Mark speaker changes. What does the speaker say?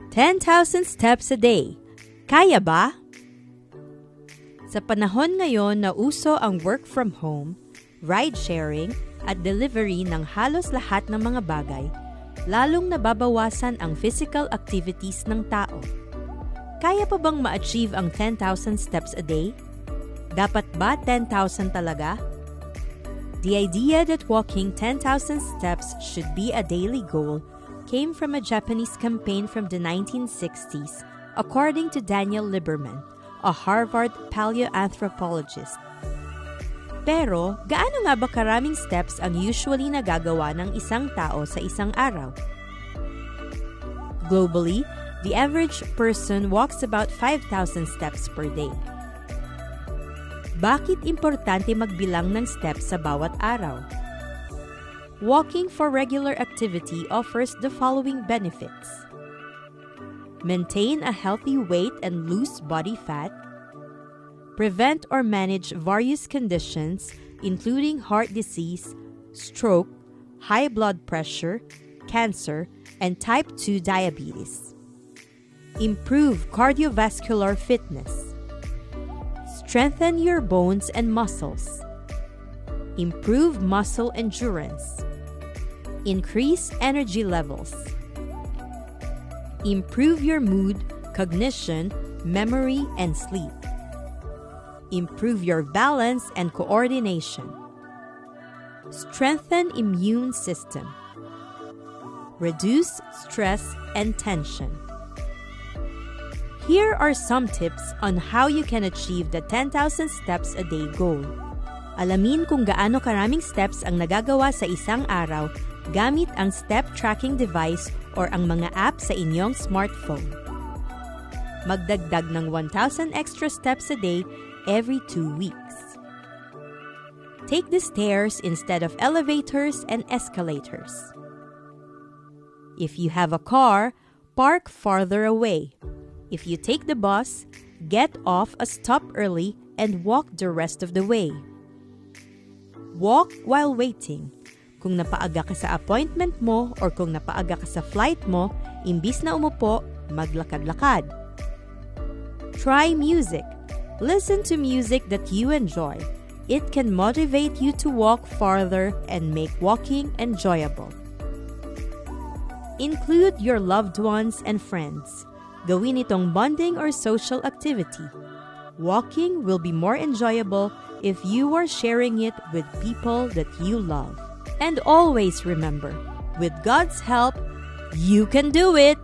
Speaker 1: 10,000 steps a day. Kaya ba? Sa panahon ngayon na uso ang work from home, ride-sharing at delivery ng halos lahat ng mga bagay, lalong nababawasan ang physical activities ng tao. Kaya pa bang ma-achieve ang 10,000 steps a day? Dapat ba 10,000 talaga? The idea that walking 10,000 steps should be a daily goal came from a Japanese campaign from the 1960s, according to Daniel Lieberman, a Harvard paleoanthropologist. Pero, gaano nga ba karaming steps ang usually nagagawa ng isang tao sa isang araw? Globally, the average person walks about 5,000 steps per day. Bakit importante magbilang ng steps sa bawat araw? Walking for regular activity offers the following benefits. Maintain a healthy weight and lose body fat. Prevent or manage various conditions, including heart disease, stroke, high blood pressure, cancer, and type 2 diabetes. Improve cardiovascular fitness. Strengthen your bones and muscles. Improve muscle endurance. Increase energy levels. Improve your mood, cognition, memory, and sleep. Improve your balance and coordination. Strengthen immune system. Reduce stress and tension. Here are some tips on how you can achieve the 10,000 steps a day goal. Alamin kung gaano karaming steps ang nagagawa sa isang araw gamit ang step tracking device or ang mga app sa inyong smartphone. Magdagdag ng 1,000 extra steps a day every 2 weeks. Take the stairs instead of elevators and escalators. If you have a car, park farther away. If you take the bus, get off a stop early and walk the rest of the way. Walk while waiting. Kung napaaga ka sa appointment mo or kung napaaga ka sa flight mo, imbis na umupo, maglakad-lakad. Try music. Listen to music that you enjoy. It can motivate you to walk farther and make walking enjoyable. Include your loved ones and friends. Gawin itong bonding or social activity. Walking will be more enjoyable if you are sharing it with people that you love. And always remember, with God's help, you can do it!